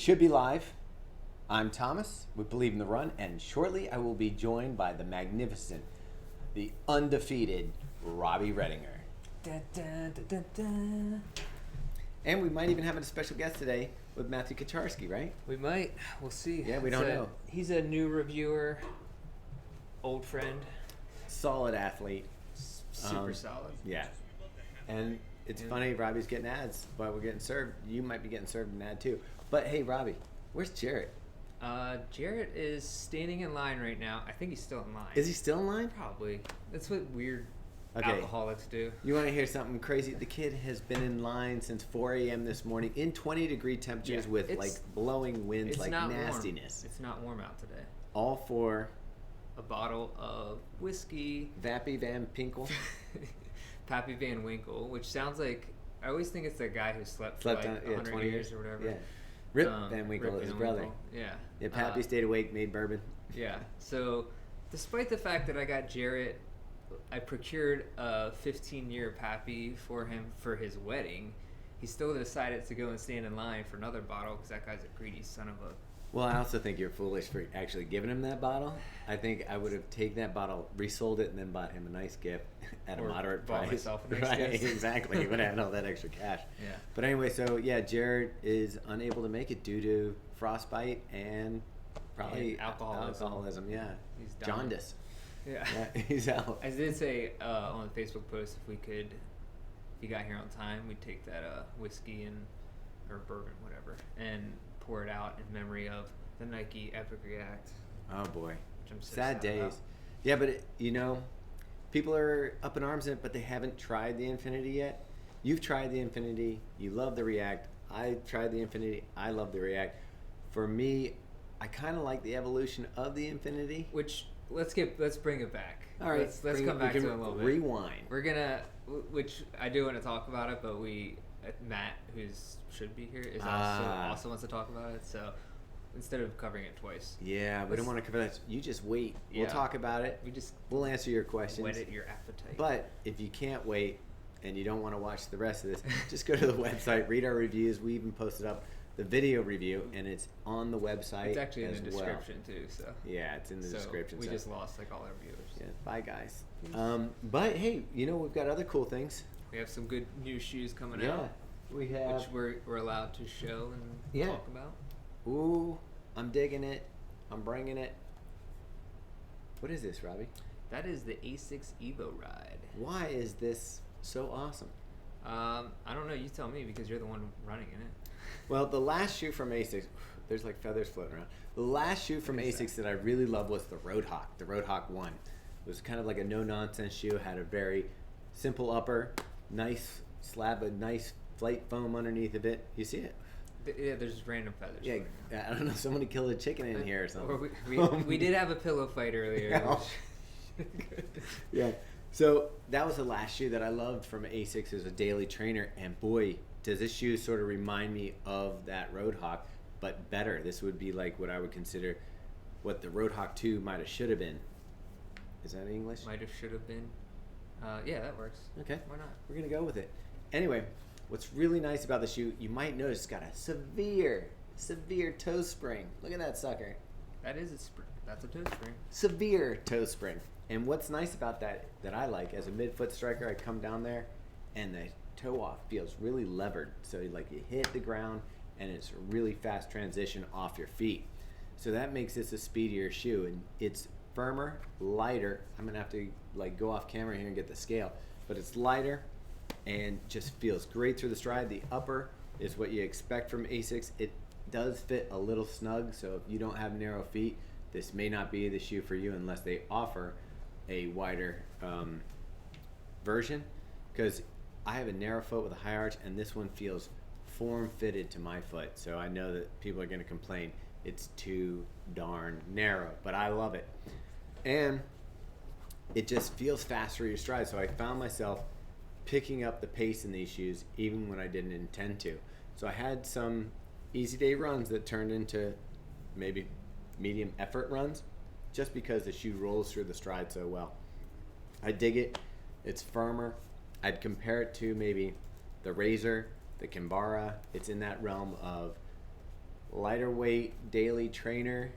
Should be live. I'm Thomas with Believe in the Run, and shortly I will be joined by the magnificent, the undefeated Robbie Redinger. Da, da, da, da, da. And we might even have a special guest today with Matthew Kacharski, right? We might. We'll see. Yeah, we don't know. He's a new reviewer, old friend. Solid athlete. Super solid. Yeah. And it's funny, Robbie's getting ads while we're getting served. You might be getting served an ad too. But hey, Robbie, where's Jarrett? Jarrett is standing in line right now. I think he's still in line. Is he still in line? Probably. That's what weird alcoholics do. You want to hear something crazy? The kid has been in line since 4 a.m. this morning in 20-degree temperatures with like blowing winds, like nastiness. Warm. It's not warm out today. All for a bottle of whiskey. Vappy Van Pinkle. Pappy Van Winkle, which sounds like, I always think it's the guy who slept for like 100 years or whatever. Yeah. Rip Van Winkle, his brother. Yeah. Yeah, Pappy stayed awake, made bourbon. Yeah. So, despite the fact that I got Jarrett, I procured a 15-year Pappy for him for his wedding. He still decided to go and stand in line for another bottle because that guy's a greedy son of a... Well, I also think you're foolish for actually giving him that bottle. I think I would have taken that bottle, resold it, and then bought him a nice gift at a moderate price. Bought myself a nice gift. Exactly. You would have had all that extra cash. Yeah. But anyway, so yeah, Jared is unable to make it due to frostbite and probably alcoholism. Yeah. He's jaundice. Yeah. He's out. I did say on the Facebook post, if you got here on time, we'd take that whiskey or bourbon, whatever, and pour it out in memory of the Nike Epic React. Oh boy, which I'm so sad days. About. Yeah, but people are up in arms in it, but they haven't tried the Infinity yet. You've tried the Infinity. You love the React. I tried the Infinity. I love the React. For me, I kind of like the evolution of the Infinity. Which let's bring it back. All right, let's come back to it a little bit. Rewind. We're gonna, which I do want to talk about it, but Matt, who should be here, is also wants to talk about it. So instead of covering it twice, yeah, we don't want to cover that. You just wait. Yeah. We'll talk about it. We'll answer your questions. Whet your appetite. But if you can't wait and you don't want to watch the rest of this, just go to the website, read our reviews. We even posted up the video review, and it's on the website. It's actually in the well. description too. So yeah, it's in the description. We just lost like all our viewers. Yeah, bye guys. But hey, we've got other cool things. We have some good new shoes coming out. We have, which we're allowed to show and talk about. Ooh, I'm digging it. I'm bringing it. What is this, Robbie? That is the ASICS Evo Ride. Why is this so awesome? I don't know. You tell me because you're the one running in it. Well, the last shoe from ASICS, there's like feathers floating around. The last shoe from ASICS that I really love was the Roadhog, the Roadhog 1. It was kind of like a no-nonsense shoe. Had a very simple upper, nice slab of nice flight foam underneath of it. You see it? Yeah, there's random feathers. Yeah, I don't know. Somebody killed a chicken in here or something. Or we did have a pillow fight earlier. Yeah. So that was the last shoe that I loved from ASICS as a daily trainer. And boy, does this shoe sort of remind me of that Roadhog, but better. This would be like what I would consider what the Roadhog 2 might have should have been. Is that English? Might have should have been. Yeah, that works. Okay. Why not? We're going to go with it. Anyway, what's really nice about the shoe, you might notice it's got a severe toe spring. Look at that sucker. That is a spring. That's a toe spring. Severe toe spring. And what's nice about that I like, as a midfoot striker, I come down there and the toe off feels really levered. So like you hit the ground and it's a really fast transition off your feet. So that makes this a speedier shoe, and it's firmer, lighter. I'm gonna have to like go off camera here and get the scale, but it's lighter and just feels great through the stride. The upper is what you expect from ASICS. It does fit a little snug, so if you don't have narrow feet, this may not be the shoe for you unless they offer a wider version, because I have a narrow foot with a high arch, and this one feels form-fitted to my foot, so I know that people are going to complain it's too darn narrow, but I love it. And it just feels fast for your stride, so I found myself picking up the pace in these shoes even when I didn't intend to. So I had some easy day runs that turned into maybe medium effort runs just because the shoe rolls through the stride so well. I dig it. It's firmer. I'd compare it to maybe the Razor, the Kimbara. It's in that realm of lighter weight daily trainer,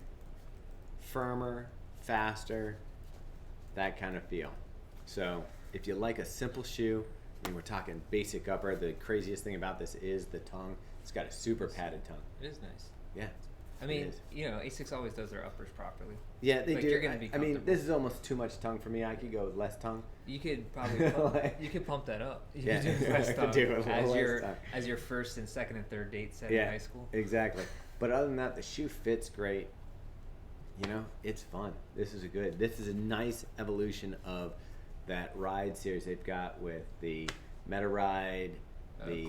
firmer, faster, that kind of feel. So if you like a simple shoe, I mean, we're talking basic upper. The craziest thing about this is the tongue. It's got a super padded tongue. It is nice. Yeah. I mean, you know, Asics always does their uppers properly. Yeah, they like, do. You're gonna be I mean, this is almost too much tongue for me. I could go with less tongue. You could probably pump, you could pump that up. You Yeah, could do less I could tongue do it less tongue. as your first and second and third date set in high school. Exactly. But other than that, the shoe fits great. You know, it's fun. This is a nice evolution of that ride series they've got with the Meta Ride, the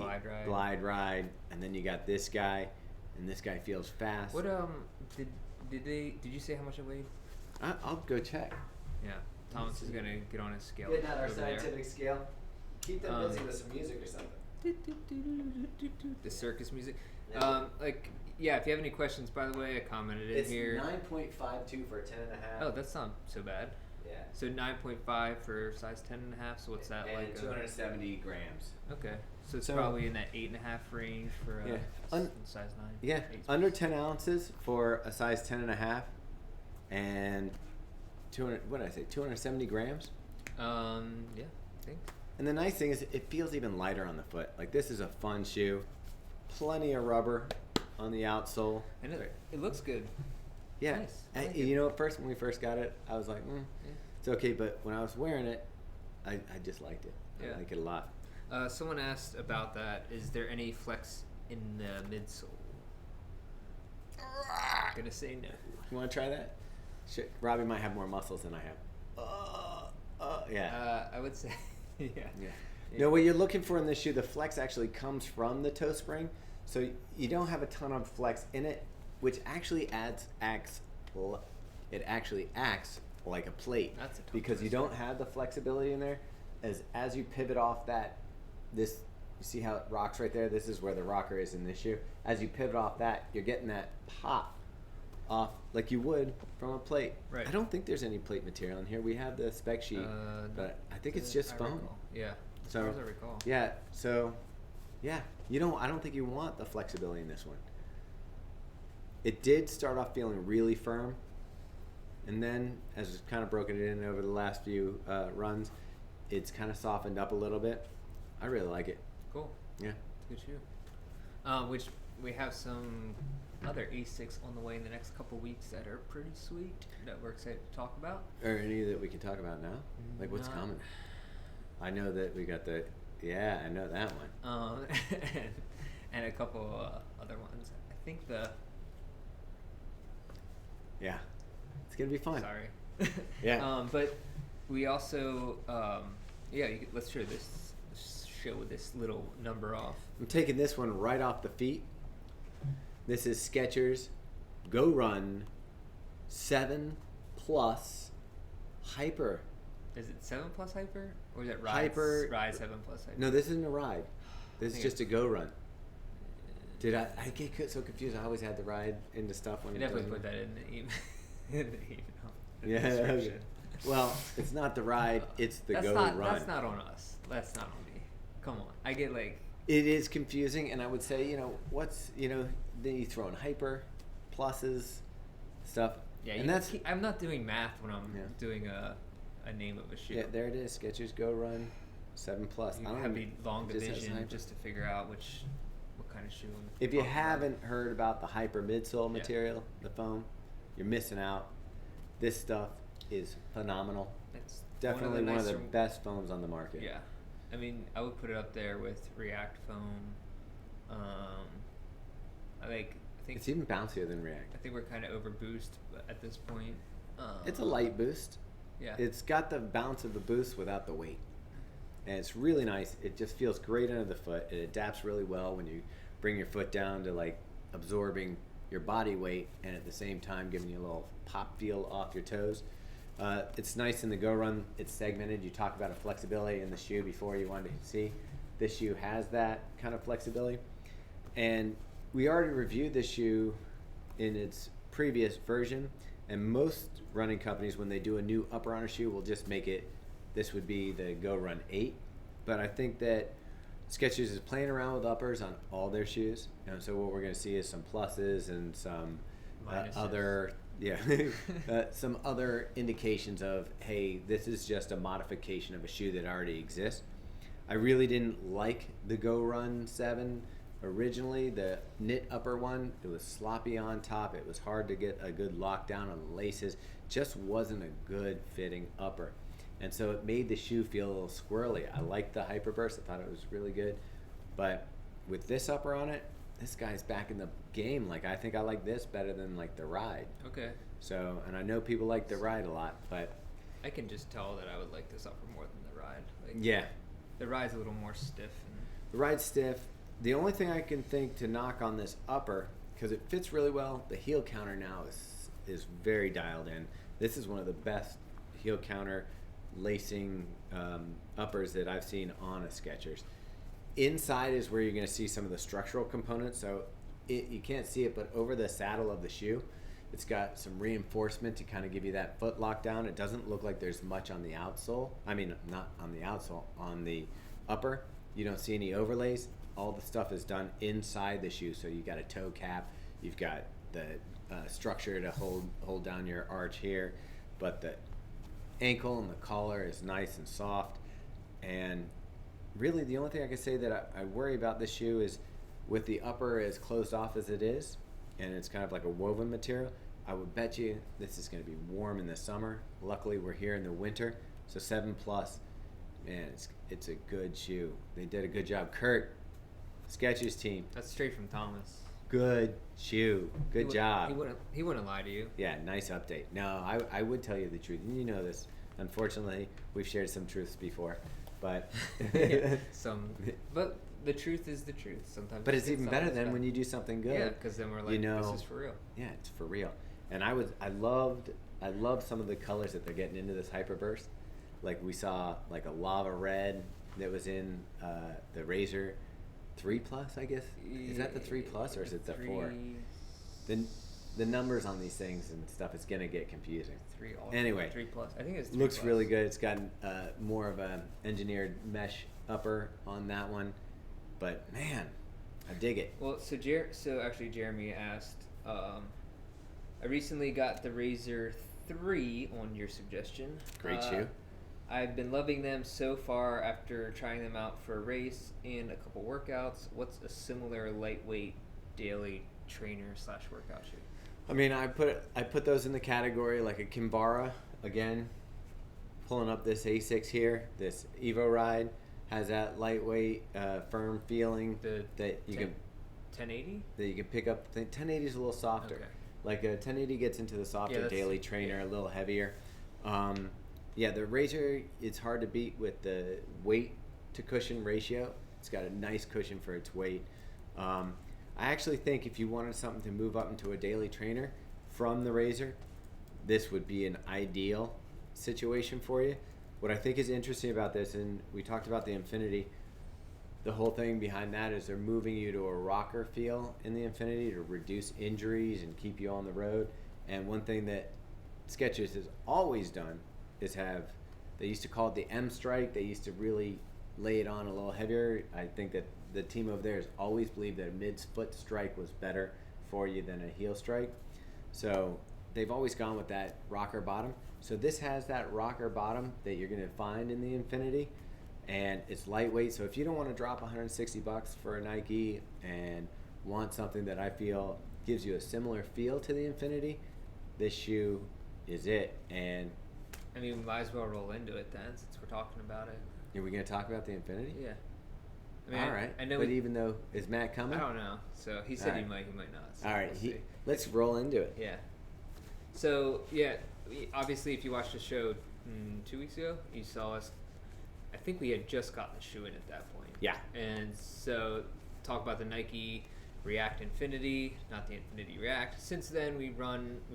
Glide Ride, and then you got this guy, and this guy feels fast. What did you say how much it weighed? I'll go check. Yeah, Thomas is gonna get on his scale. Getting out our over there. scientific scale. Keep them busy with some music or something. The circus music. Yeah. If you have any questions, by the way, I commented it here. It's 9.52 for a 10.5. Oh, that's not so bad. Yeah. So 9.5 for size 10.5. So what's that and like? 270 grams. Okay, so it's So- probably in that 8.5 range for size 9. Yeah, 8. under 10 ounces for a size 10.5, and 200. What did I say? 270 grams. Yeah, I think. And the nice thing is, it feels even lighter on the foot. Like, this is a fun shoe. Plenty of rubber on the outsole. And it looks good. Yeah. Nice. I And, like it. you know, at first when we first got it, I was like, Yeah. it's okay. But when I was wearing it, I just liked it. Yeah. I like it a lot. Someone asked about that. Is there any flex in the midsole? I'm gonna say no. You want to try that? Robbie might have more muscles than I have. Yeah. I would say, yeah. Yeah. No, what you're looking for in this shoe, the flex actually comes from the toe spring, so you don't have a ton of flex in it, which actually acts like a plate. That's a tongue because you twister. don't have the flexibility in there. As you pivot off you see how it rocks right there? This is where the rocker is in this shoe. As you pivot off that, you're getting that pop off like you would from a plate. Right. I don't think there's any plate material in here. We have the spec sheet, but I think it's just foam. Recall. Yeah. As So, far as I recall. Yeah, so, yeah, I don't think you want the flexibility in this one. It did start off feeling really firm, and then as it's kind of broken it in over the last few runs, it's kind of softened up a little bit. I really like it. Cool. Yeah. It's a good shoe. Which we have some other Asics on the way in the next couple weeks that are pretty sweet that we're excited to talk about. Or any that we can talk about now? Like what's Not- coming? I know that we got I know that one. And a couple other ones. I think Yeah. It's going to be fun. Sorry. Yeah. But we also, let's share this show with this little number off. I'm taking this one right off the feet. This is Skechers Go Run 7 Plus Hyper. Is it 7 Plus Hyper? Or is it Ride, Hyper. Ride 7 Plus Hyper? No, this isn't a ride. This is think just a Go Run. Did I get so confused? I always had the ride into stuff when I you're definitely doing put that in the email. In the email. Yeah. Description. Well, it's not the ride, it's the Go Run. That's not on us. That's not on me. Come on. I get like... It is confusing, and I would say, then you throw in hyper, pluses, stuff. Yeah, and that's I'm not doing math when I'm doing a name of a shoe. yeah. There it is, Skechers Go Run 7 Plus. You I don't have know, the long it just has division hyper. just to figure out what kind of shoe. If you talking about. haven't heard about the hyper midsole Yeah. material, the foam, you're missing out. This stuff is phenomenal. It's Definitely one of the nicer- best foams on the market. Yeah, I mean, I would put it up there with React foam. I think It's even bouncier than React. I think we're kind of over boost at this point. It's a light boost. Yeah. It's got the bounce of the boost without the weight. And it's really nice. It just feels great under the foot. It adapts really well when you bring your foot down to like absorbing your body weight and at the same time giving you a little pop feel off your toes. It's nice in the Go Run. It's segmented. You talked about a flexibility in the shoe before you wanted to see. This shoe has that kind of flexibility. And we already reviewed this shoe in its previous version. And most running companies, when they do a new upper on a shoe, will just make it, this would be the Go Run 8. But I think that Skechers is playing around with uppers on all their shoes, and so what we're going to see is some pluses and some other, yeah, some other indications of, hey, this is just a modification of a shoe that already exists. I really didn't like the Go Run 7 originally, the knit upper one. It was sloppy on top. It was hard to get a good lockdown on the laces. Just wasn't a good fitting upper. And so it made the shoe feel a little squirrely. I liked the Hyperburst. I thought it was really good. But with this upper on it, this guy's back in the game. Like, I think I like this better than like the Ride. Okay. So, and I know people like the Ride a lot, but I can just tell that I would like this upper more than the Ride. Like, yeah. The Ride's a little more stiff. And The Ride's stiff. The only thing I can think to knock on this upper, because it fits really well, the heel counter now is very dialed in. This is one of the best heel counter lacing uppers that I've seen on a Skechers. Inside is where you're going to see some of the structural components. So you can't see it, but over the saddle of the shoe, it's got some reinforcement to kind of give you that foot lockdown. It doesn't look like there's much on the outsole. I mean, not on the outsole, on the upper. You don't see any overlays. All the stuff is done inside the shoe. So you got a toe cap. You've got the structure to hold down your arch here, but the ankle and the collar is nice and soft. And really the only thing I can say that I worry about this shoe is with the upper as closed off as it is, and it's kind of like a woven material, I would bet you this is going to be warm in the summer. Luckily we're here in the winter, so 7 plus, man, it's a good shoe. They did a good job. Kurt, Skechers team, that's straight from Thomas. good shoe, good job. He wouldn't lie to you. Yeah, nice update. No, I would tell you the truth, and you know this. Unfortunately, we've shared some truths before, but Yeah, but the truth is the truth. Sometimes. but it's even better than when you do something good. Yeah, because then we're like, you know, this is for real. Yeah, it's for real. And I loved some of the colors that they're getting into this Hyperburst. Like we saw like a lava red that was in the Razor 3 Plus, I guess. Is that the 3 Plus or is it the 4? The numbers on these things and stuff is gonna get confusing. 3 Anyway, 3 Plus. I think it's 3 looks plus. really good. It's got more of an engineered mesh upper on that one, but man, I dig it. Well, so actually Jeremy asked, I recently got the Razor 3 on your suggestion. Great shoe. I've been loving them so far after trying them out for a race and a couple workouts. What's a similar lightweight daily trainer/workout shoe? I mean, I put those in the category like a Kinvara. Again, pulling up this ASICS here, this Evo Ride has that lightweight, firm feeling that you can 1080. That you can pick up. The 1080 is a little softer. Okay. Like a 1080 gets into the softer daily trainer, a little heavier. Yeah, the Razor, it's hard to beat with the weight to cushion ratio. It's got a nice cushion for its weight. I actually think if you wanted something to move up into a daily trainer from the Razor, this would be an ideal situation for you. What I think is interesting about this, and we talked about the Infinity, the whole thing behind that is they're moving you to a rocker feel in the Infinity to reduce injuries and keep you on the road. And one thing that Skechers has always done is they used to call it the M strike. They used to really lay it on a little heavier. I think that the team over there has always believed that a mid-foot strike was better for you than a heel strike. So they've always gone with that rocker bottom. So this has that rocker bottom that you're going to find in the Infinity, and it's lightweight. So if you don't want to drop $160 for a Nike and want something that I feel gives you a similar feel to the Infinity, this shoe is it. And I mean, we might as well roll into it then, since we're talking about it. are we going to talk about the Infinity? Yeah. I mean, all right. I know. But even though, is Matt coming? I don't know. So he said All he right. might not. So All right. we'll see. Let's roll into it. Yeah. So yeah, obviously, if you watched the show 2 weeks ago, you saw us. I think we had just gotten the shoe in at that point. Yeah. And so, talk about the Nike React Infinity, not the Infinity React. Since then, we've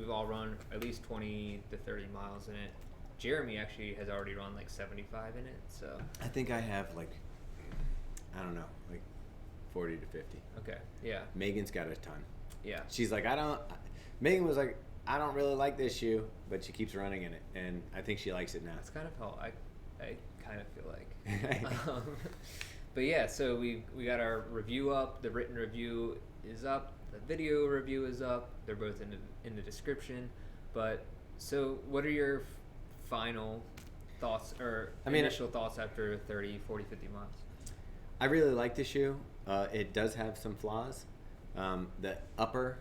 all run at least 20 to 30 miles in it. Jeremy actually has already run like 75 in it. So I think I have like 40 to 50. okay, yeah, Megan's got a ton. yeah. She's like, Megan was like, I don't really like this shoe, but she keeps running in it, and I think she likes it now. That's kind of how I kind of feel like. But yeah, so we got our review up. The written review is up. The video review is up. They're both in the description. But so, what are your final thoughts or initial thoughts after 30, 40, 50 miles? I really like the shoe. It does have some flaws. The upper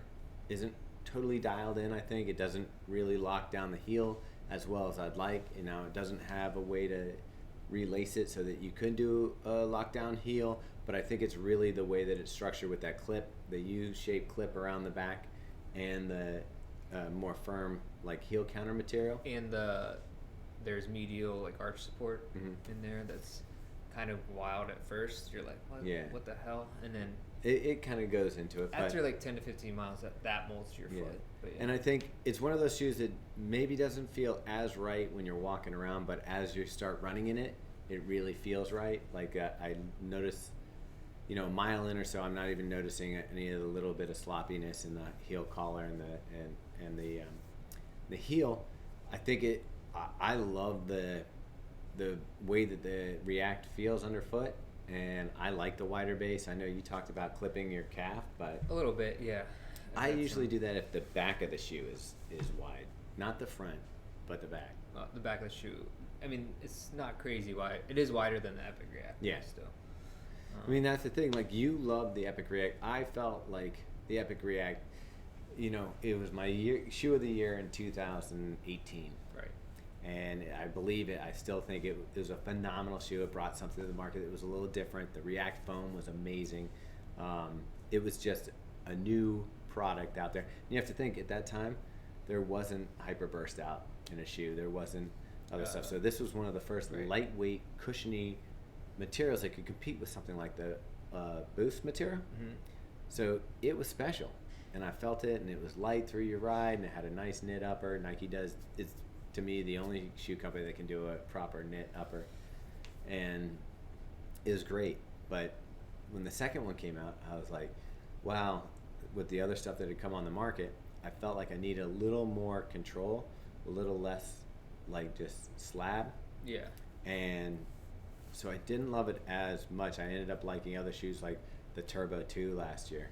isn't totally dialed in, I think. It doesn't really lock down the heel as well as I'd like. You know, it doesn't have a way to relace it so that you could do a lockdown heel, but I think it's really the way that it's structured with that clip, the U-shaped clip around the back, and the more firm like heel counter material. And there's medial like arch support in there that's kind of wild at first. You're like, what the hell? And then it kind of goes into it. After like 10 to 15 miles, that molds to your foot. But And I think it's one of those shoes that maybe doesn't feel as right when you're walking around, but as you start running in it, it really feels right. Like I notice, you know, a mile in or so, I'm not even noticing any of the little bit of sloppiness in the heel collar and the heel. I think I love the way that the React feels underfoot. And I like the wider base. I know you talked about clipping your calf, but a little bit, yeah. I usually do that if the back of the shoe is wide, not the front, but the back. The back of the shoe. I mean, it's not crazy wide. It is wider than the Epic React. Yeah. Still. I mean, that's the thing. Like, you love the Epic React. I felt like the Epic React, you know, it was my shoe of the year in 2018. Right. And I believe it. I still think it was a phenomenal shoe. It brought something to the market that was a little different. The React foam was amazing. It was just a new product out there. And you have to think, at that time, there wasn't Hyperburst out in a shoe. There wasn't other stuff. So this was one of the first lightweight, cushiony materials that could compete with something like the Boost material. So it was special. And I felt it, and it was light through your ride, and it had a nice knit upper. Nike does, it's to me the only shoe company that can do a proper knit upper, and it was great. But when the second one came out, I was like, wow, with the other stuff that had come on the market, I felt like I needed a little more control, a little less like just slab. Yeah. And so I didn't love it as much. I ended up liking other shoes like the Turbo 2 last year.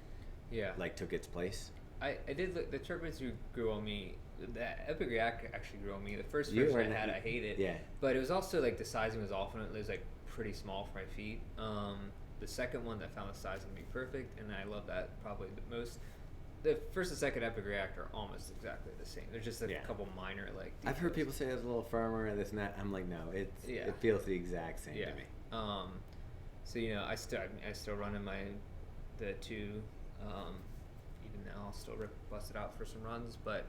Yeah. Like took its place. I did look, the Turbo 2 grew on me. The Epic React actually grew on me. The first version I had, I hated. Yeah. But it was also like the sizing was off, and it was like pretty small for my feet. The second one, I found the sizing to be perfect, and I love that probably the most. The first and second Epic React are almost exactly the same. There's just a couple minor like details. I've heard people say it's a little firmer and this and that. I'm like, no, it feels the exact same to me. So you know, I still run in the 2. Even now, I'll still bust it out for some runs. But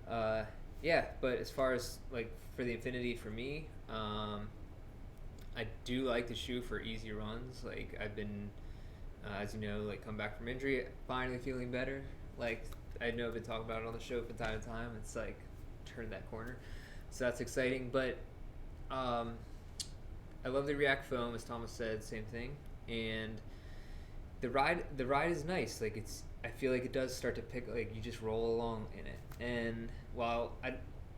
but as far as like for the Infinity for me, I do like the shoe for easy runs. Like I've been, as you know, like come back from injury, finally feeling better. Like I know I've been talking about it on the show from time to time. It's like turned that corner, so that's exciting. But I love the React foam, as Thomas said, same thing. And the ride is nice. Like I feel like it does start to pick. Like you just roll along in it. And while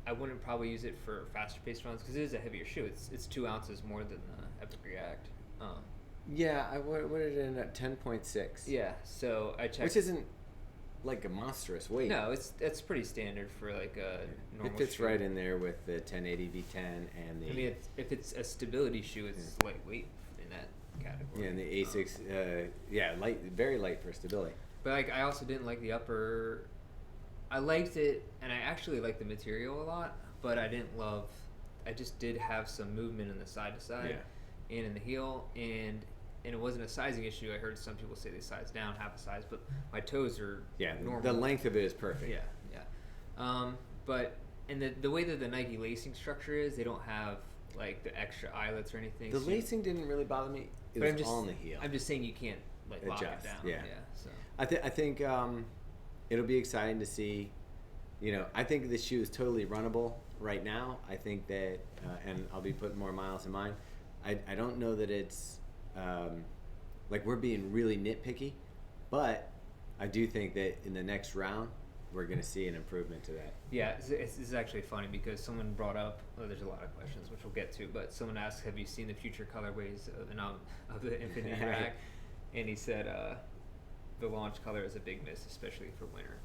I wouldn't probably use it for faster paced runs because it is a heavier shoe. It's 2 ounces more than the Epic React. What did it end at 10.6? Yeah, so I checked. Which isn't like a monstrous weight. No, it's pretty standard for like a normal. It fits shoe. right in there with the 1080 V10 and the. I mean, if it's a stability shoe, it's lightweight in that category. Yeah, and the Asics, light, very light for stability. But like, I also didn't like the upper. I liked it, and I actually liked the material a lot, but I didn't love. I just did have some movement in the side to side, and in the heel, and it wasn't a sizing issue. I heard some people say they size down half a size, but my toes are normal. The length of it is perfect. But the way that the Nike lacing structure is, they don't have like the extra eyelets or anything. The lacing didn't really bother me. It was on the heel. I'm just saying you can't like lock it down. Yeah. So I think it'll be exciting to see. You know, I think this shoe is totally runnable right now. I think that, and I'll be putting more miles in mine. I don't know that it's like we're being really nitpicky, but I do think that in the next round, we're going to see an improvement to that. Yeah, it's actually funny because someone brought up, well, there's a lot of questions which we'll get to, but someone asked, have you seen the future colorways of the Infinity Rack? And he said the launch color is a big miss, especially for winter.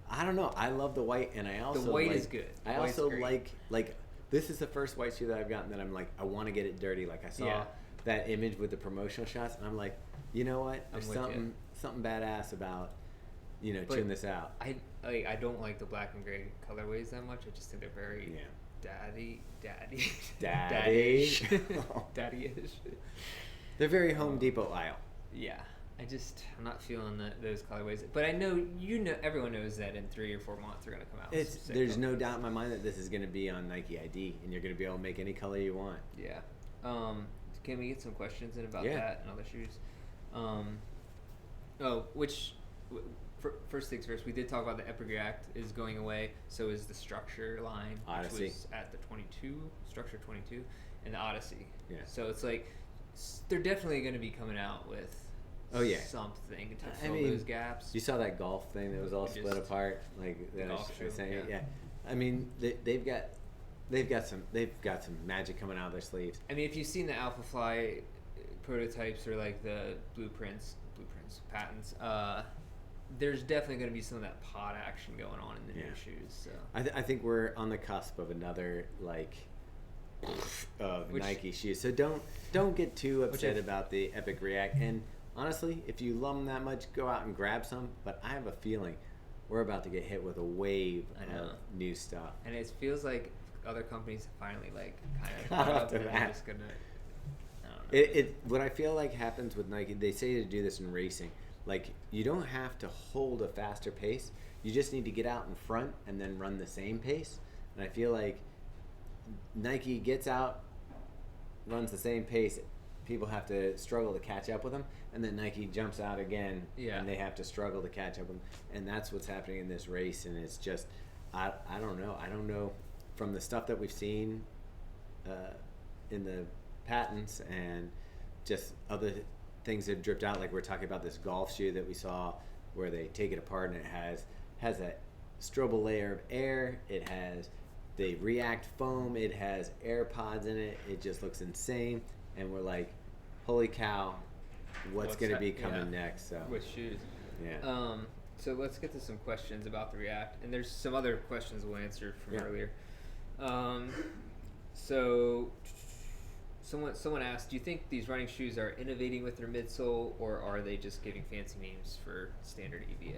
I don't know. I love the white, and I also the white is good. I also like this is the first white shoe that I've gotten that I'm like, I want to get it dirty. Like I saw that image with the promotional shots, and I'm like, you know what? There's something badass about, you know, chewing this out. I don't like the black and gray colorways that much. I just think they're very daddy-ish. They're very Home Depot aisle. Yeah. I'm not feeling those colorways, but I know everyone knows that in 3 or 4 months they're gonna come out. There's no doubt in my mind that this is gonna be on Nike ID, and you're gonna be able to make any color you want. Yeah. Can we get some questions in about that and other shoes? First things first. We did talk about the Epic React is going away. So is the Structure line, Odyssey, which was at the 22 Structure 22, and the Odyssey. Yeah. So it's like they're definitely going to be coming out with. Something to fill those gaps. You saw that golf thing that was all split apart, like that I was saying. Yeah. I mean, they've got some magic coming out of their sleeves. I mean, if you've seen the Alpha Fly prototypes or like the blueprints, patents, there's definitely going to be some of that pod action going on in the new shoes. So I think we're on the cusp of another Nike shoes. So don't get too upset about the Epic React. And honestly, if you love them that much, go out and grab some. But I have a feeling we're about to get hit with a wave of new stuff. And it feels like other companies finally kind of caught up to that. Just gonna, I don't know. What I feel like happens with Nike, they say to do this in racing. Like, you don't have to hold a faster pace. You just need to get out in front and then run the same pace. And I feel like Nike gets out, runs the same pace. People have to struggle to catch up with them, and then Nike jumps out again, and they have to struggle to catch up with them. And that's what's happening in this race. And it's just, I don't know. I don't know from the stuff that we've seen in the patents and just other things that have dripped out. Like we're talking about this golf shoe that we saw where they take it apart and it has a strobel layer of air. It has the React foam. It has air pods in it. It just looks insane. And we're like, holy cow, what's going to be coming next? So with shoes. Yeah. So let's get to some questions about the React. And there's some other questions we'll answer from earlier. So someone asked, do you think these running shoes are innovating with their midsole, or are they just giving fancy names for standard EVA?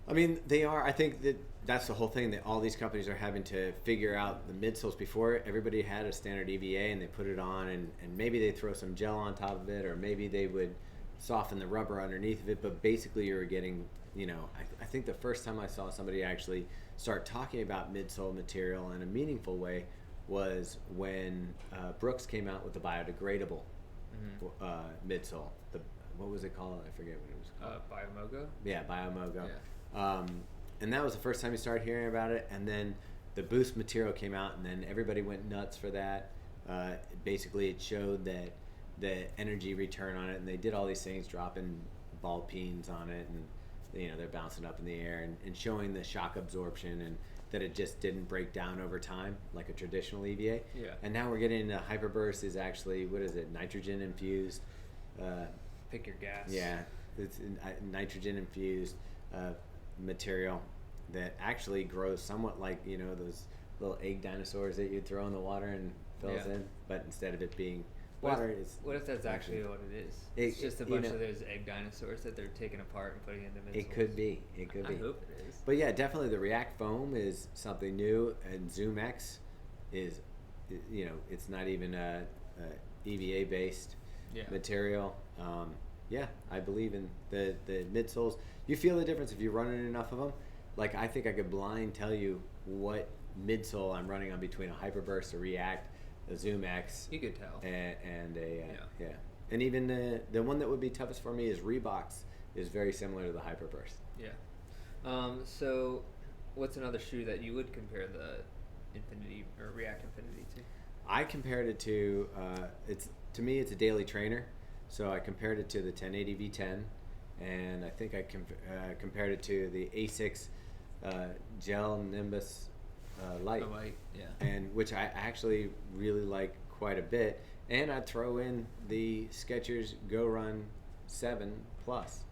I mean, they are. I think that's the whole thing, that all these companies are having to figure out the midsoles. Before, everybody had a standard EVA and they put it on, and maybe they throw some gel on top of it, or maybe they would soften the rubber underneath of it. But basically, you're getting, I think the first time I saw somebody actually start talking about midsole material in a meaningful way was when Brooks came out with the biodegradable midsole. What was it called? I forget what it was called. Biomogo? Yeah, Biomogo. Yeah. And that was the first time you started hearing about it. And then the Boost material came out, and then everybody went nuts for that. Basically, it showed that the energy return on it, and they did all these things, dropping ball peens on it, and they're bouncing up in the air and showing the shock absorption, and that it just didn't break down over time like a traditional EVA. Yeah. And now we're getting into Hyperburst is actually, what is it, nitrogen infused? Pick your gas. Yeah, it's nitrogen infused material that actually grows somewhat like those little egg dinosaurs that you throw in the water and fills in, but instead of it being water, what if that's actually what it is? It's just a bunch of those egg dinosaurs that they're taking apart and putting into midsoles. It could be. I hope it is. But yeah, definitely the React foam is something new, and Zoom X is, it's not even a EVA based material. I believe in the midsoles. You feel the difference if you're running enough of them. Like, I think I could blind tell you what midsole I'm running on between a Hyperburst, a React, a Zoom X. You could tell. And and even the one that would be toughest for me is Reebok's. Is very similar to the Hyperburst. Yeah. So, what's another shoe that you would compare the Infinity or React Infinity to? I compared it to to me it's a daily trainer. So I compared it to the 1080 V10, and I think I compared it to the ASICS Gel Nimbus Light, Oh, light, yeah. and which I actually really like quite a bit. And I throw in the Skechers Go Run 7 Plus.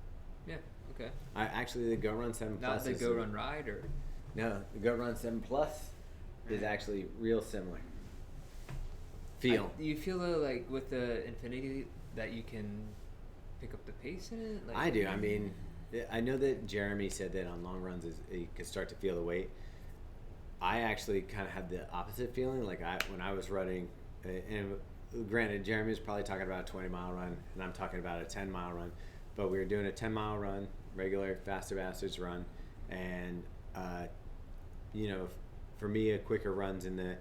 Yeah. Okay. The Go Run 7 Not Plus. the Go Run Ride, or No, the Go Run 7 Plus is Right. actually real similar. Feel. Do you feel though, like with the Infinity, that you can pick up the pace in it? Like, I do. I mean, I know that Jeremy said that on long runs you could start to feel the weight. I actually kind of had the opposite feeling. Like when I was running, and granted, Jeremy was probably talking about a 20-mile run, and I'm talking about a 10-mile run. But we were doing a 10-mile run, regular Faster Bastards run, and for me, a quicker run's in the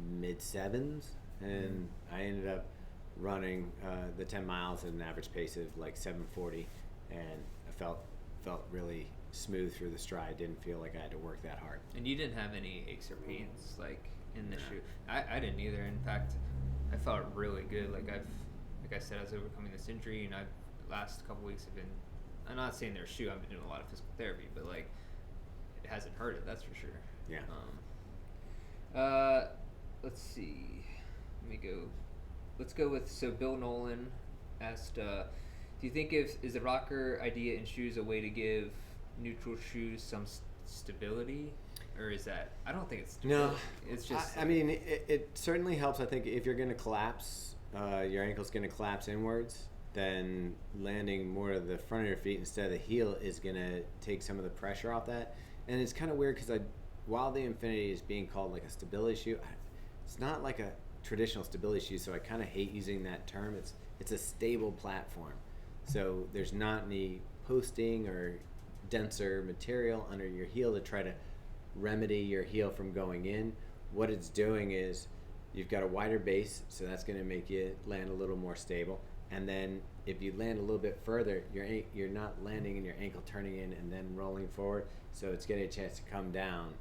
mid 7s, and I ended up running the 10 miles at an average pace of like 7:40, and I felt really smooth through the stride. Didn't feel like I had to work that hard. And you didn't have any aches or pains like in the shoe. I didn't either. In fact, I felt really good. Like I said, I was overcoming this injury, and the last couple weeks have been. I'm not saying their shoe. I've been doing a lot of physical therapy, but like it hasn't hurt it. That's for sure. Yeah. Let's see. Let's go with, so Bill Nolan asked, do you think is the rocker idea in shoes a way to give neutral shoes some stability, or is that, I don't think it's stability. No, it's just I mean it certainly helps. I think if you're going to collapse, your ankle's going to collapse inwards, then landing more of the front of your feet instead of the heel is going to take some of the pressure off that. And it's kind of weird because while the Infinity is being called like a stability shoe, it's not like a traditional stability shoe, so I kind of hate using that term. It's a stable platform, so there's not any posting or denser material under your heel to try to remedy your heel from going in. What it's doing is you've got a wider base, so that's going to make you land a little more stable, and then if you land a little bit further, you're not landing and your ankle turning in and then rolling forward, so it's getting a chance to come down,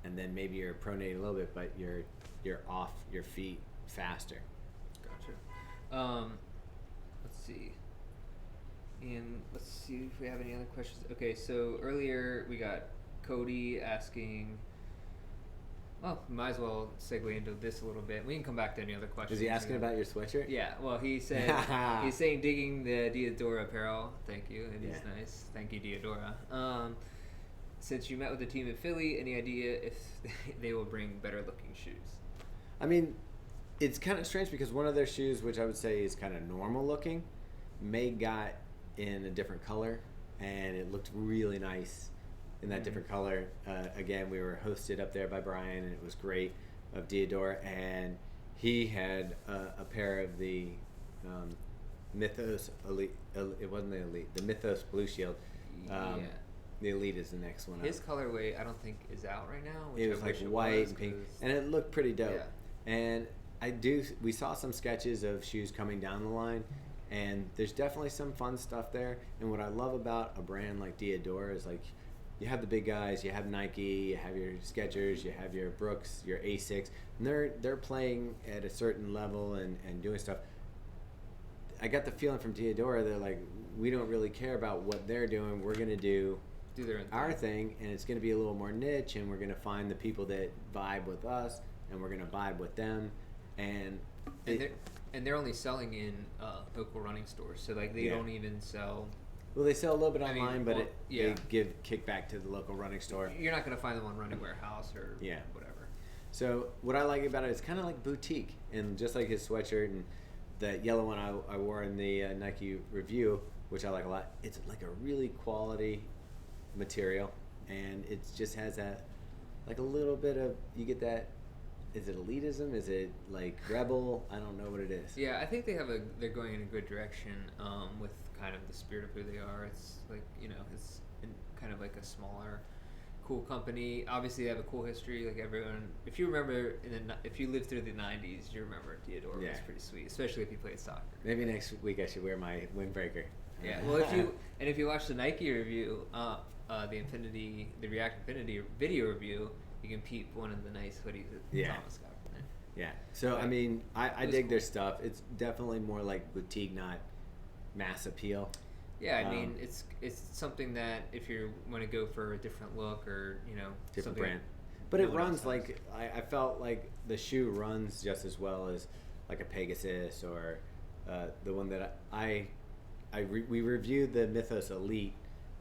and then maybe you're pronating a little bit, but you're off your feet faster. Gotcha. Let's see. And let's see if we have any other questions. Okay, so earlier we got Cody asking. Well, we might as well segue into this a little bit. We can come back to any other questions. Is he asking about your sweatshirt? Yeah. Well, he said he's saying digging the Diadora apparel. Thank you. It is nice. Thank you, Diadora. Since you met with the team in Philly, any idea if they will bring better looking shoes? I mean, it's kind of strange because one of their shoes, which I would say is kind of normal looking, May got in a different color, and it looked really nice in that different color. Again, we were hosted up there by Brian, and it was great, of Diadora, and he had a pair of the Mythos Elite. It wasn't the Elite, the Mythos Blue Shield. The Elite is the next one. His colorway, I don't think, is out right now. It was like white and pink, and it looked pretty dope. Yeah. And we saw some sketches of shoes coming down the line, and there's definitely some fun stuff there. And what I love about a brand like Diadora is like, you have the big guys, you have Nike, you have your Skechers, you have your Brooks, your ASICS, and they're playing at a certain level and doing stuff. I got the feeling from Diadora, they're like, we don't really care about what they're doing. We're gonna do our thing, and it's going to be a little more niche, and we're going to find the people that vibe with us, and we're going to vibe with them, and they're only selling in local running stores, so like they don't even sell. Well, they sell a little bit online, but they give kickback to the local running store. You're not going to find them on Running Warehouse or whatever. So what I like about it is kind of like boutique, and just like his sweatshirt and the yellow one I wore in the Nike review, which I like a lot. It's like a really quality material, and it just has that, like a little bit of, you get that, is it elitism, is it like rebel, I don't know what it is. Yeah, I think they're going in a good direction with kind of the spirit of who they are. It's like, it's kind of like a smaller, cool company. Obviously they have a cool history, like everyone, if you remember if you lived through the 90s, you remember Diadora was pretty sweet, especially if you played soccer. Maybe next week I should wear my windbreaker. Yeah, well, if you watch the Nike review, the React Infinity video review, you can peep one of the nice hoodies that Thomas got from it. Yeah, so I mean, I dig their stuff. It's definitely more like boutique, not mass appeal. Yeah, I mean, it's something that if you want to go for a different look or, different brand. But it runs like, I felt like the shoe runs just as well as like a Pegasus or the one that we reviewed the Mythos Elite,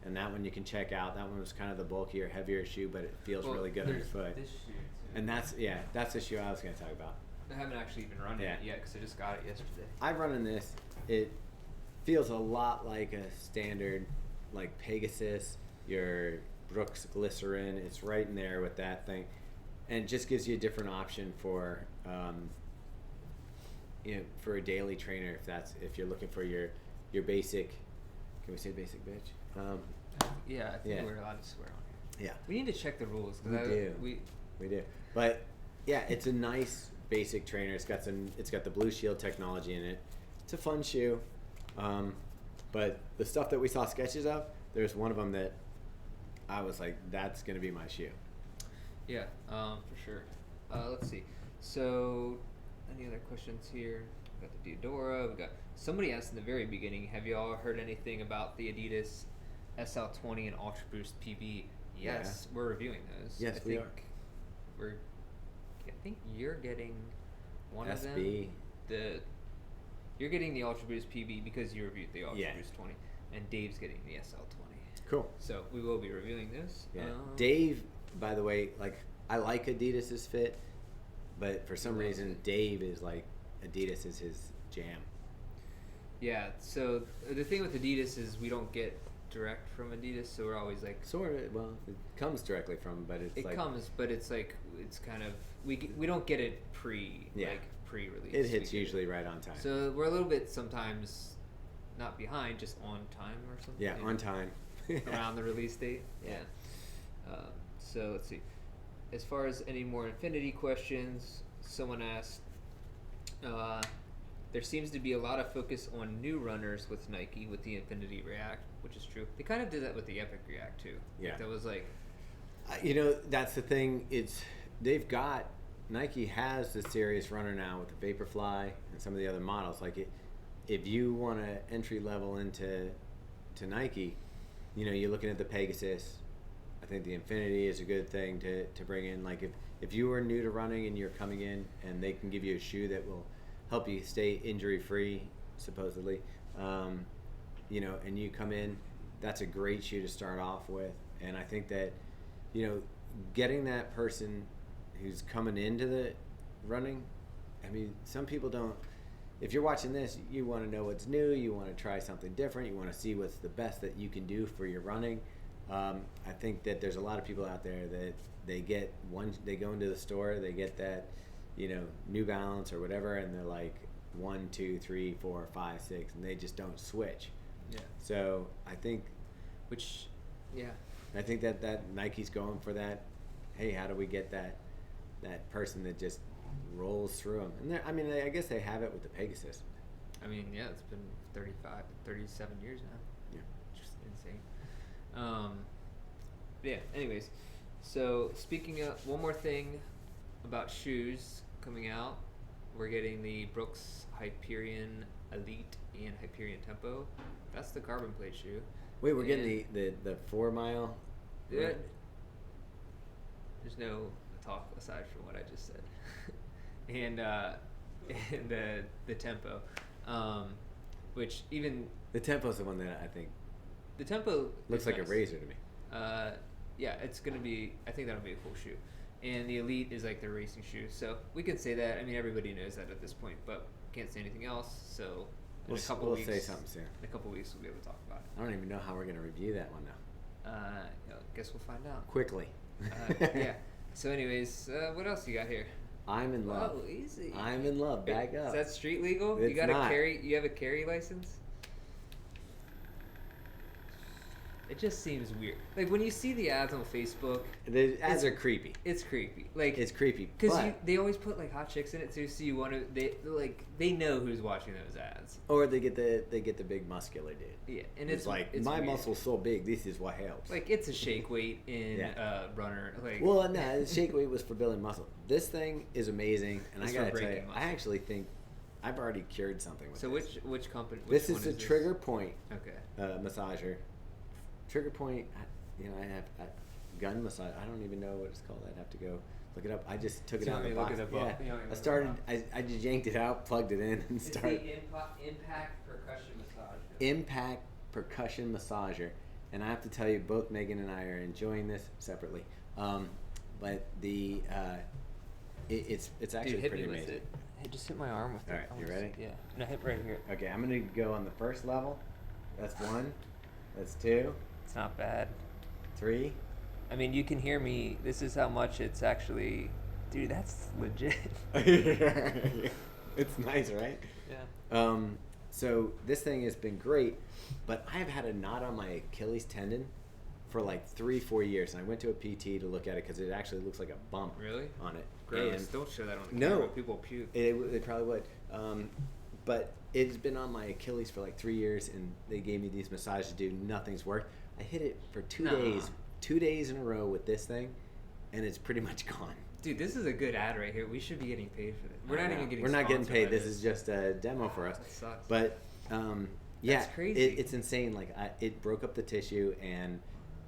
and that one you can check out. That one was kind of the bulkier, heavier shoe, but it feels really good on your foot. This shoe too. And that's the shoe I was going to talk about. I haven't actually even run it yet because I just got it yesterday. I've run in this. It feels a lot like a standard, like Pegasus, your Brooks Glycerin. It's right in there with that thing, and it just gives you a different option for, for a daily trainer. If you're looking for your basic, can we say basic bitch? Yeah, I think we're allowed to swear on here. Yeah, we need to check the rules. We do. But yeah, it's a nice basic trainer. It's got the Blue Shield technology in it. It's a fun shoe. But the stuff that we saw sketches of, there's one of them that I was like, that's going to be my shoe. Yeah, for sure. Let's see. So, any other questions here? We got the Diadora. We got somebody asked in the very beginning, have you all heard anything about the Adidas SL20 and Ultra Boost PB? Yes, we're reviewing those. Yes, we are. I think you're getting one of SB. them. You're getting the Ultra Boost PB because you reviewed the Ultra Boost 20, and Dave's getting the SL20. Cool. So we will be reviewing this. Yeah. Dave, by the way, like I like Adidas's fit, but for some reason Dave is like Adidas is his jam. Yeah. So the thing with Adidas is we don't get direct from Adidas, so we're always like sort of. Well, it comes directly from, but it's it's kind of we don't get it pre-release. It hits usually right on time. So we're a little bit sometimes not behind, just on time or something. Yeah, on time. Around the release date. Yeah. So let's see. As far as any more Infinity questions, someone asked, there seems to be a lot of focus on new runners with Nike with the Infinity React, which is true. They kind of did that with the Epic React too. Yeah. That was like... that's the thing. Nike has the serious runner now with the Vaporfly and some of the other models. Like if you want to entry level into Nike, you're looking at the Pegasus. I think the Infinity is a good thing to bring in. Like if you are new to running and you're coming in and they can give you a shoe that will help you stay injury free, supposedly, and you come in, that's a great shoe to start off with. And I think that, getting that person who's coming into the running, I mean, some people don't. If you're watching this, you want to know what's new, you want to try something different, you want to see what's the best that you can do for your running. I think that there's a lot of people out there that they go into the store, they get that, New Balance or whatever, and they're like 1, 2, 3, 4, 5, 6, and they just don't switch. Yeah. So I think, I think that Nike's going for that. Hey, how do we get that person that just rolls through them? And I guess they have it with the Pegasus. I mean, yeah, it's been 37 years now. Yeah. Just insane. Anyways, so speaking of one more thing about shoes coming out, we're getting the Brooks Hyperion Elite and Hyperion Tempo. That's the carbon plate shoe. Wait, we're getting the 4 mile? Yeah. There's no talk aside from what I just said. and the Tempo, which even... The Tempo's the one that I think... The Tempo looks like nice. A razor to me. It's going to be... I think that'll be a cool shoe. And the Elite is like the racing shoe. So we can say that. I mean, everybody knows that at this point, but can't say anything else. So we'll say something soon. In a couple weeks, we'll be able to talk about it. I don't even know how we're going to review that one now. Guess we'll find out. Quickly. Yeah. So anyways, what else you got here? I'm in love. Oh, easy. I'm in love. Back up. Is that street legal? It's not. You have a carry license? It just seems weird. Like when you see the ads on Facebook, the ads are creepy. It's creepy. Like it's creepy because they always put like hot chicks in it too. So you want to they know who's watching those ads. Or they get the big muscular dude. Yeah, and it's like my muscle's so big. This is what helps. Like it's a shake weight in runner. Like the shake weight was for building muscle. This thing is amazing, and I gotta tell you, I I've already cured something with So this. which company? This one is a this? Trigger Point Okay. massager. Trigger Point, I have gun massage. I don't even know what it's called. I'd have to go look it up. I just took it out of the box. I started. I just yanked it out, plugged it in, and started. It's the Impact Percussion Massager. Impact Percussion Massager, and I have to tell you, both Megan and I are enjoying this separately. But the it's actually Dude, hit pretty me with amazing. it. Hey, just hit my arm with it. All right, you ready? Yeah. No, hit right here. Okay, I'm gonna go on the first level. That's 1. That's 2. It's not bad. 3. I mean, you can hear me. This is how much it's actually. Dude, that's legit. It's nice, right? Yeah. So this thing has been great, but I've had a knot on my Achilles tendon for like 3-4 years, and I went to a PT to look at it because it actually looks like a bump. Really? On it. Gross. And Don't show that on the no, camera. People puke. They probably would. But it's been on my Achilles for like 3 years, and they gave me these massages to do. Nothing's worked. I hit it for 2 days, 2 days in a row with this thing, and it's pretty much gone. Dude, this is a good ad right here. We should be getting paid for this. We're not even getting. We're not getting sponsored paid. by This is just a demo for us. That sucks. But yeah, That's crazy. It's insane. Like it broke up the tissue, and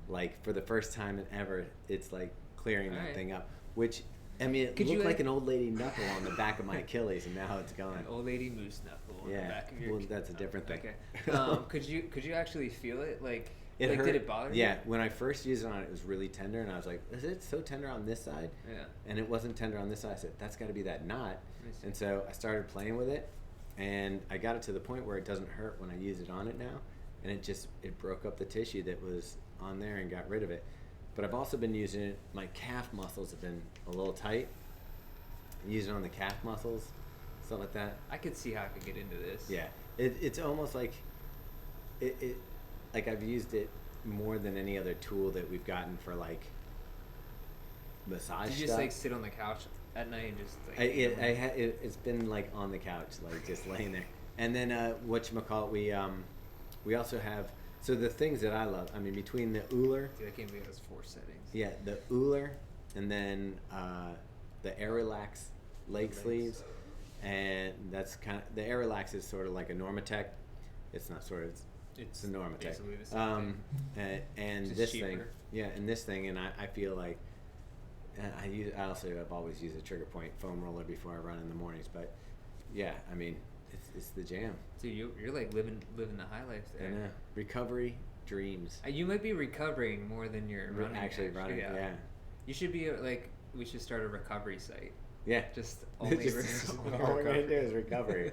like for the first time in ever, it's like clearing that thing up. Which I mean, it looked like an old lady knuckle on the back of my Achilles, and now it's gone. An old lady moose knuckle on the back of your. Well, that's a different thing. Okay. Could you actually feel it? Like it hurt. Did it bother you? Yeah. When I first used it on it was really tender, and I was like, "Is it so tender on this side?" Yeah. And it wasn't tender on this side. I said, "That's got to be that knot." And so I started playing with it, and I got it to the point where it doesn't hurt when I use it on it now, and it broke up the tissue that was on there and got rid of it. But I've also been using it. My calf muscles have been a little tight. I'm using it on the calf muscles, stuff like that. I could see how I could get into this. Yeah, it's almost like like I've used it more than any other tool that we've gotten for like massage. Did you just like sit on the couch at night and just like? It's been like on the couch, like just laying there. And then whatchamacallit, we also have, so the things that I love, I mean, between the Uller. Dude, I can't believe those 4 settings. Yeah, the Uller, and then the Air Relax leg sleeves. And that's kind of, the Air Relax is sort of like a Normatec. It's not sort of, it's a Normatec. Basically the same thing. And Just this cheaper. thing, yeah, and this thing, and I feel like, I've always used a Trigger Point foam roller before I run in the mornings, but yeah, I mean, it's the jam. Dude, you're like living the high life there. And recovery dreams. You might be recovering more than you're running. Actually running, yeah. You should be like, we should start a recovery site. Yeah. Just only all we're gonna do is recovery.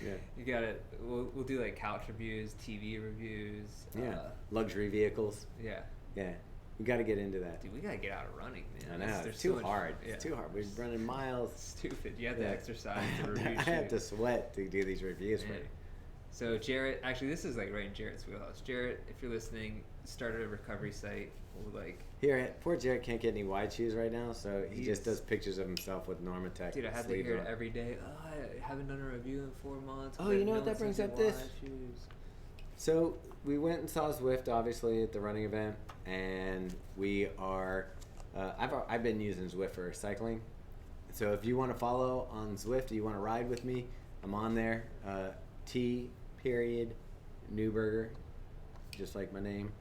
Yeah. You gotta. We'll do like couch reviews, TV reviews. Yeah. Luxury vehicles. Yeah. Yeah. We got to get into that. Dude, we gotta get out of running, man. I know. It's too hard. It's too hard. We're running miles. Stupid. You have to exercise to review. I have to sweat to do these reviews for you. So Jarrett, actually, this is like right in Jarrett's wheelhouse. Jarrett, if you're listening, started a recovery site. We'll like. Here, poor Jarrett can't get any wide shoes right now, so he just does pictures of himself with Normatec. Dude, I have to hear it every day. Oh, I haven't done a review in 4 months. Oh, you know what? That brings up this. So we went and saw Zwift, obviously, at the running event, and we are. I've been using Zwift for cycling, so if you want to follow on Zwift, you want to ride with me, I'm on there. T. Newberger, just like my name,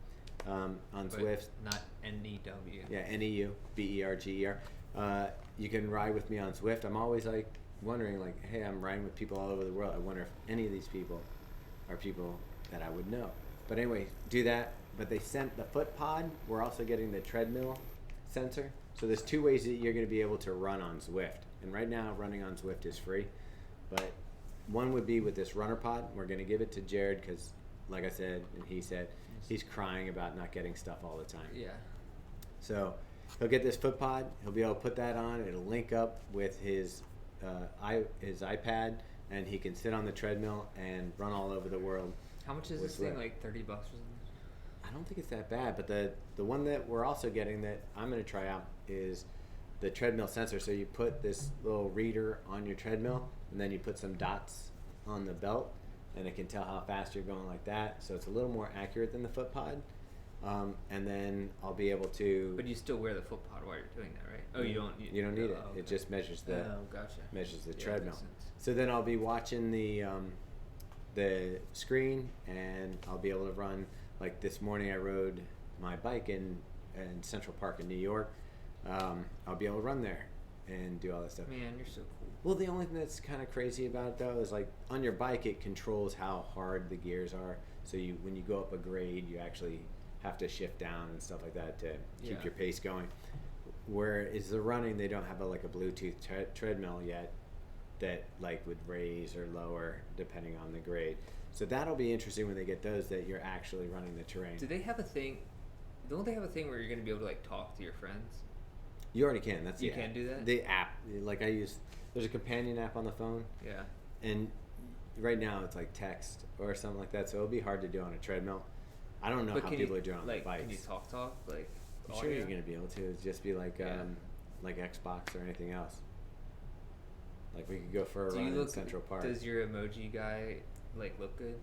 on Zwift. Not N-E-W. Yeah, Neuberger. You can ride with me on Zwift. I'm always like wondering, like, hey, I'm riding with people all over the world. I wonder if any of these people are people that I would know. But anyway, do that. But they sent the foot pod. We're also getting the treadmill sensor. So there's 2 ways that you're going to be able to run on Zwift. And right now, running on Zwift is free. But one would be with this runner pod. We're going to give it to Jared because, like I said, and he said, he's crying about not getting stuff all the time. Yeah. So he'll get this foot pod. He'll be able to put that on. It'll link up with his iPad, and he can sit on the treadmill and run all over the world. How much is this thing? Like $30 or something? I don't think it's that bad, but the one that we're also getting that I'm going to try out is the treadmill sensor. So you put this little reader on your treadmill, and then you put some dots on the belt, and it can tell how fast you're going like that. So it's a little more accurate than the foot pod. And then I'll be able to. But you still wear the foot pod while you're doing that, right? Oh, you don't. You don't need it. Oh, okay. It just measures the. Oh, gotcha. Measures the Yeah, treadmill. makes sense. So then I'll be watching the screen, and I'll be able to run. Like this morning, I rode my bike in Central Park in New York. I'll be able to run there and do all that stuff. Man, you're so cool. Well, the only thing that's kind of crazy about it though is like on your bike, it controls how hard the gears are. So when you go up a grade, you actually have to shift down and stuff like that to keep your pace going. Whereas the running, they don't have a Bluetooth treadmill yet that like would raise or lower depending on the grade. So that'll be interesting when they get those, that you're actually running the terrain. Do they have a thing? Don't they have a thing where you're going to be able to like talk to your friends? You already can. That's you the can app. do that. The app, like I use, there's a companion app on the phone, Yeah. and right now it's like text or something like that. So it'll be hard to do on a treadmill. I don't know how people are doing on like, bikes. Can you talk like? I'm sure you're gonna be able to. It'd just be like like Xbox or anything else. Like we could go for a run in Central Park. Does your emoji guy like look good?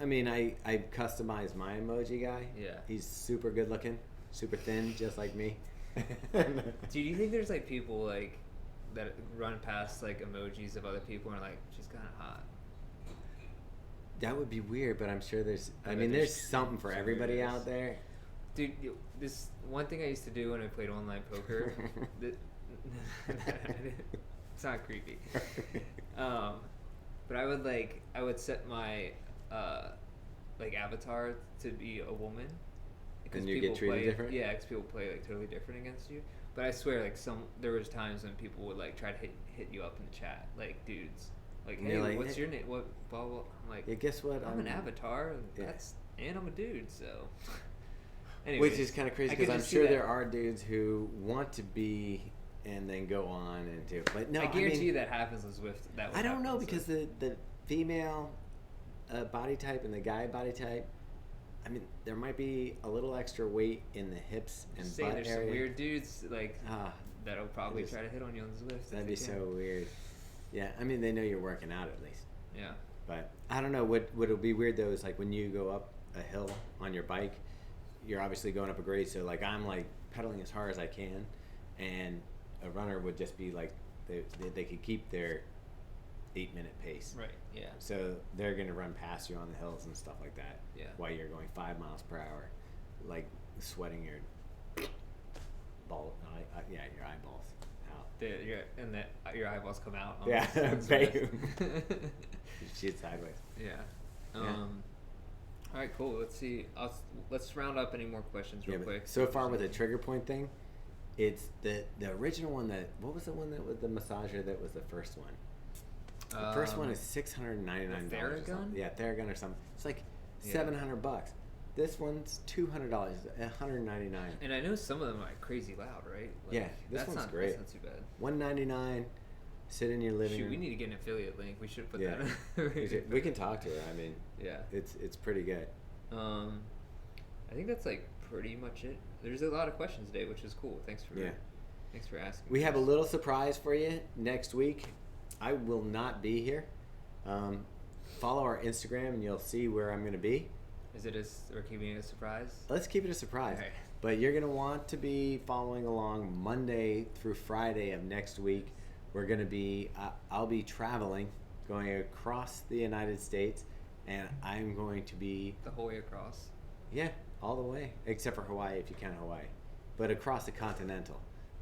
I mean, I customized my emoji guy. Yeah. He's super good looking, super thin, just like me. Do you think there's like people like that run past like emojis of other people and are like, she's kind of hot? That would be weird, but I'm sure there's. I bet mean, there's there's something for everybody out there. Dude, this one thing I used to do when I played online poker. It's not creepy. But I would set my like avatar to be a woman. And you get treated different? Yeah, because people play like totally different against you. But I swear, like there was times when people would like try to hit you up in the chat, like dudes, like, hey, like, what's your name? What blah blah. I'm like, yeah, guess what? I'm an avatar. And and I'm a dude, so. Anyways, which is kind of crazy because I'm sure that. there are dudes who want to be and then go on and do. But no, I guarantee you that happens with Zwift. I don't know because the female body type and the guy body type. I mean, there might be a little extra weight in the hips and butt there's area. Some weird dudes like that'll probably try to hit on you on Zwift. That'd be so weird. Yeah, I mean, they know you're working out at least. Yeah. But I don't know. What would be weird though is like when you go up a hill on your bike, you're obviously going up a grade. So like I'm like pedaling as hard as I can, and a runner would just be like they could keep their 8-minute pace. Right. Yeah. So they're gonna run past you on the hills and stuff like that. Yeah. While you're going 5 miles per hour, like sweating your your eyeballs out. Your eyeballs come out. Yeah. Shoot sideways. Yeah. All right, cool. Let's see. Let's round up any more questions real quick. So far with the trigger point thing, it's the original one that. What was the one that was the massager that was the first one? The first one is $699. Theragun? Yeah, Theragun or something. It's like $700. This one's $200, $199. And I know some of them are like crazy loud, right? Like, yeah, this one's great. That's not too bad. $199. Sit in your living room. We need to get an affiliate link. We should put that in. We can talk to her. I mean, yeah, it's pretty good. I think that's like pretty much it. There's a lot of questions today, which is cool. Thanks for asking. We have a little surprise for you next week. I will not be here. Follow our Instagram and you'll see where I'm going to be. We're keeping it a surprise? Let's keep it a surprise. Okay. But you're going to want to be following along Monday through Friday of next week. We're going to be, I'll be traveling, going across the United States, and I'm going to be... The whole way across? Yeah, all the way, except for Hawaii, if you count Hawaii. But across the continental.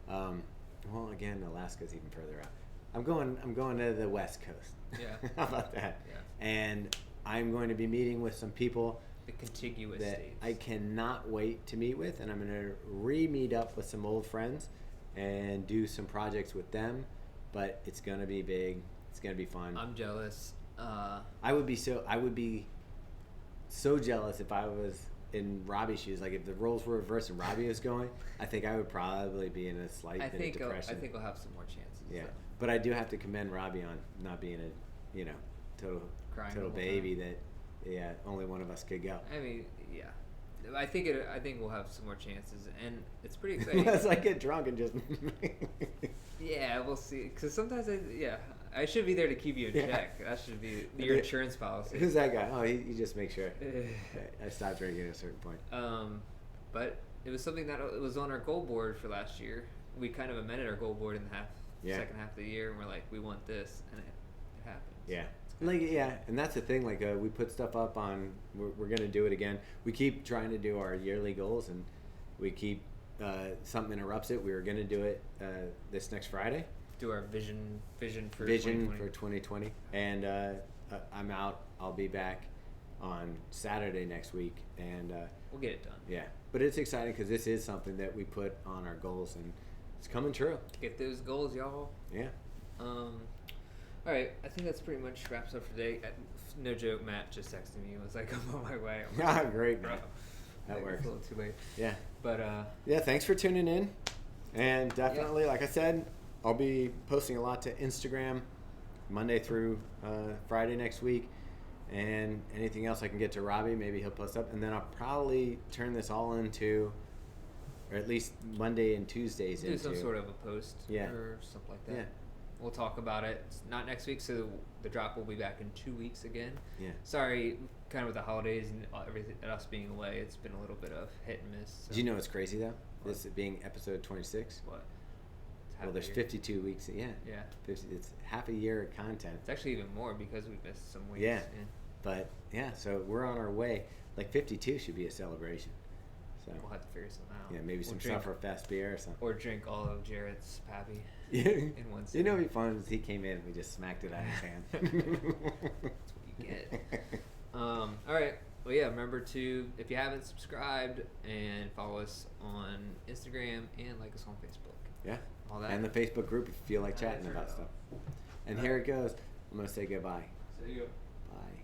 Well, again, Alaska's even further out. I'm going to the West Coast. Yeah. How about that? Yeah. And I'm going to be meeting with some people... The contiguous that states. I cannot wait to meet with, and I'm going to re-meet up with some old friends and do some projects with them. But it's going to be big. It's going to be fun. I'm jealous. I would be so jealous if I was in Robbie's shoes. Like if the roles were reversed and Robbie was going, I think I would probably be in a slight bit of depression. I think we'll have some more chances. Yeah, though. but I do have to commend Robbie on not being a total baby time. that only one of us could go. I mean, yeah. I think we'll have some more chances, and it's pretty exciting. Unless I get drunk and just. Yeah, we'll see. Because sometimes I should be there to keep you in check. That should be your insurance policy. Who's that guy? Oh, he just makes sure. I stopped drinking at a certain point. but it was something that was on our goal board for last year. We kind of amended our goal board in the second half of the year, and we're like, we want this, and it happened. Yeah. And that's the thing. Like, we put stuff up on. We're gonna do it again. We keep trying to do our yearly goals, and we keep something interrupts it. We were gonna do it this next Friday. Do our vision for 2020. And I'm out. I'll be back on Saturday next week, and we'll get it done. Yeah, but it's exciting because this is something that we put on our goals, and it's coming true. Get those goals, y'all. Yeah. All right, I think that's pretty much wraps up for today. No joke, Matt just texted me. He was like, I'm on my way. Great, bro. That works. It's a little too late. Yeah. But, yeah, thanks for tuning in. And definitely, like I said, I'll be posting a lot to Instagram Monday through Friday next week. And anything else I can get to Robbie, maybe he'll post up. And then I'll probably turn this all into, or at least Monday and Tuesdays do some sort of a post or something like that. Yeah. We'll talk about it. It's not next week, so the drop will be back in 2 weeks again. Yeah. Sorry, kind of with the holidays and everything, us being away, it's been a little bit of hit and miss. So. Do you know what's crazy, though? What? This being episode 26? What? Well, there's 52 weeks. Yeah. 50, it's half a year of content. It's actually even more because we've missed some weeks. Yeah. But, yeah, so we're on our way. Like, 52 should be a celebration. So we'll have to figure something out. Yeah, maybe some Sufferfest beer or something. Or drink all of Jarrett's Pappy in one sitting. You know what would be fun is he came in and we just smacked it out of his hand. That's what you get. All right. Well, yeah, remember to, if you haven't subscribed, and follow us on Instagram and like us on Facebook. Yeah. All that. And the Facebook group if you feel like chatting about stuff. And here it goes. I'm going to say goodbye. See you. Bye.